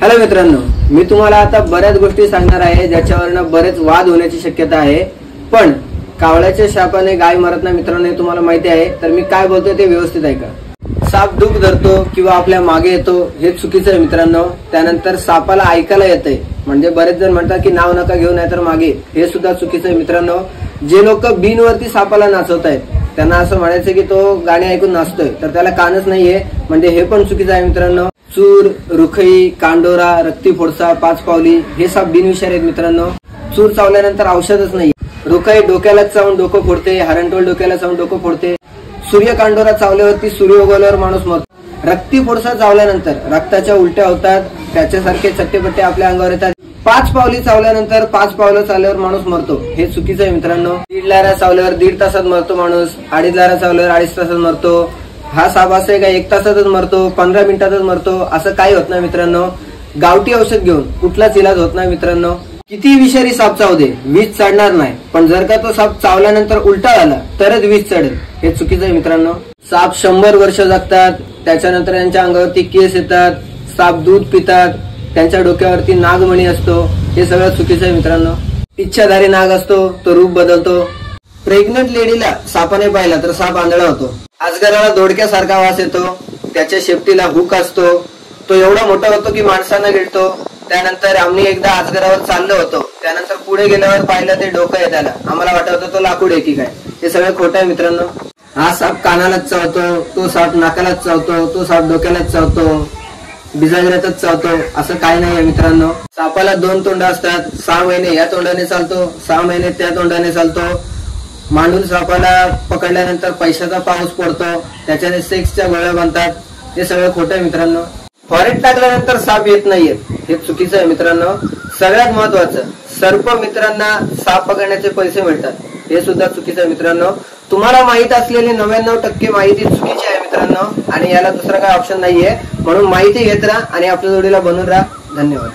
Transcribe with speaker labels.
Speaker 1: Hello मित्रांनो, मी तुम्हाला आता बऱ्याच गोष्टी सांगणार आहे ज्याच्यावरनं बरेच वाद होण्याची शक्यता आहे। पण कावळ्याच्या शापाने गाय मरत नाही मित्रांनो, हे तुम्हाला माहिती आहे। तर मी काय बोलतोय ते व्यवस्थित ऐका। साप दुख धरतो किंवा आपल्या मागे येतो हे चुकीचं आहे मित्रांनो। त्यानंतर सापाला ऐकायला येतंय, म्हणजे बरेच जण म्हणतात की नाव नका घेऊ नाही तर मागे, हे सुद्धा चुकीचं आहे मित्रांनो। जे लोक बिनवरती सापाला नाचवतायत त्यांना असं म्हणायचं की तो गाणे ऐकून नाचतोय, तर त्याला कानच नाहीये, म्हणजे हे पण चुकीचं आहे मित्रांनो। चूर, रुखई, कांडोरा, रक्ती फोडसा, पाच पावली हे साप बिनविषारी आहेत मित्रांनो। चूर चावल्यानंतर औषधच नाही। रुखई डोक्याला चावून डोकं फोडते, हरणटोळ डोक्याला चावून डोकं फोडते। सूर्य कांडोरा चावल्यावरती सूर्य उगवल्यावर माणूस मरतो। रक्ती फोडसा चावल्यानंतर रक्ताच्या उलट्या होतात, त्याच्यासारखे चट्टेपट्टे आपल्या अंगावर येतात। पाच पावली चावल्यानंतर पाच पावलं चालल्यावर माणूस मरतो, हे चुकीचं आहे मित्रांनो। दीड लारा चावल्यावर 1.5 तासात मरतो माणूस, 2.5 लारा चावल्यावर 2.5 तासात मरतो। हा साप असं आहे का 1 तासातच मरतो, 15 मिनिटातच मरतो, असं काही होत नाही मित्रांनो। गावठी औषध घेऊन कुठलाच इलाज होत नाही मित्रांनो। किती विषारी साप चावू दे, विष चढणार नाही, पण जर का तो साप चावल्यानंतर उलटा झाला तरच विष चढेल, हे चुकीचं आहे मित्रांनो। साप 100 वर्ष जगतात, त्याच्यानंतर त्यांच्या अंगावरती केस येतात। साप दूध पितात, त्यांच्या डोक्यावरती नागमणी असतो, हे सगळं चुकीचं आहे मित्रांनो। इच्छाधारी नाग असतो, तो रूप बदलतो। प्रेग्नंट लेडीला सापाने पाहिला तर साप आंधळा होतो। अजगराला दोडक्यासारखा वास येतो, त्याच्या शेपटीला हुक असतो, तो एवढा मोठा होतो की माणसांना गिळतो। त्यानंतर आम्ही एकदा अजगरावर चाललो होतो, त्यानंतर पुढे गेल्यावर पाहिलं ते डोकं आहे त्याला, आम्हाला वाटत होतं तो लाकूड आहे की काय, हे सगळं खोटं आहे मित्रांनो। हा साप कानालाच चावतो, तो साप नाकालाच चावतो, तो साप डोक्यालाच चावतो, बिजागऱ्यातच चावतो, असं काही नाही आहे मित्रांनो। सापाला 2 तोंड असतात, 6 महिने या तोंडाने चालतो, 6 महिने त्या तोंडाने चालतो। मांडूल सापाला पकडल्यानंतर पैशाचा पाऊस पडतो, त्याच्याने सेक्सच्या गोळ्या बनतात, हे सगळं खोटं आहे मित्रांनो। फॉरेट टाकल्यानंतर साप येत नाहीये, हे चुकीचं आहे मित्रांनो। सगळ्यात महत्वाचं, सर्प मित्रांना साप पकडण्याचे पैसे मिळतात, हे सुद्धा चुकीचं आहे मित्रांनो। तुम्हाला माहित असलेली 99% माहिती चुकीची आहे मित्रांनो, आणि याला दुसरा काही ऑप्शन नाहीये, म्हणून माहिती घेत राहा आणि आपल्या जोडीला बनून राहा। धन्यवाद।